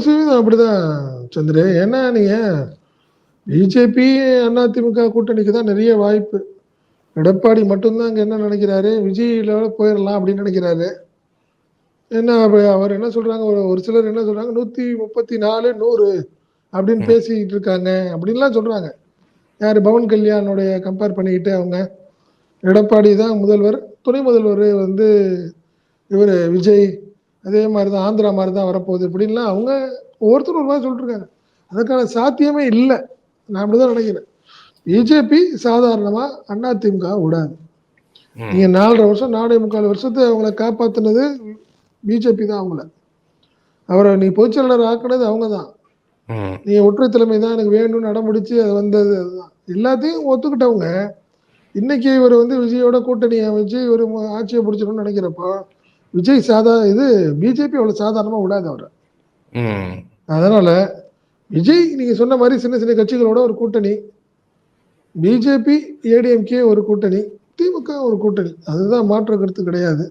100% அப்படிதான் சந்திரு. ஏன்னா நீங்க பிஜேபி, அதிமுக கூட்டணிக்கு தான் நெறைய வாய்ப்பு. எடப்பாடி மட்டும் தான் அங்க என்ன நெனைக்கிறாரு, விஜய்ல போயிரலாம் அப்படின்னு நெனைக்கிறாரு. என்ன அவர் என்ன சொல்றாங்க, ஒரு சிலர் என்ன சொல்றாங்க, 134, 100 அப்படின்னு ம். பேசிக்கிட்டு இருக்காங்க அப்படின்லாம் சொல்றாங்க. யாரு பவன் கல்யாணுடைய கம்பேர் பண்ணிக்கிட்டு அவங்க. எடப்பாடி தான் முதல்வர், துணை முதல்வர் வந்து இவரு விஜய். அதே மாரி தான் ஆந்திரா மாரி தான் வரப்போகுது இப்படின்லாம் அவங்க ஒவ்வொருத்தரும் ஒரு மாரி சொல்லிட்டு இருக்காங்க. அதுக்கான சாத்தியமே இல்ல. நான் அப்படிதான் நெனைக்கிறேன். பிஜேபி சாதாரணமா அதிமுக விடாது. நீங்க ம். 4 1/2 வருஷம், 4 1/4 வருஷத்த அவங்கள காப்பாத்துனது பிஜேபி தான் அவங்கள. அவர நீ பொதுச் செயலாளர் ஆக்குனது அவங்க தான். ம். நீங்க ஒற்றை தலைமை தான் எனக்கு வேணும்னு அடம்பிடிச்சு அது வந்தது அதுதான். எல்லாத்தையும் ஒத்துக்கிட்டவங்க, இன்னைக்கு இவரு வந்து விஜயோட கூட்டணி அமைச்சு இவரு ஆட்சிய புடிச்சிடணும்னு நெனைக்கிறப்போ, விஜய் இது பிஜேபி அவ்வளவு சாதாரணமா விடாது அவர. ம். அதனால விஜய் நீங்க சொன்ன மாரி சின்ன சின்ன கட்சிகளோட ஒரு கூட்டணி. பிஜேபி, ஏடிஎம்கே ஒரு கூட்டணி. திமுக ஒரு கூட்டணி. அதுதான் மாற்று கருத்து கிடையாது.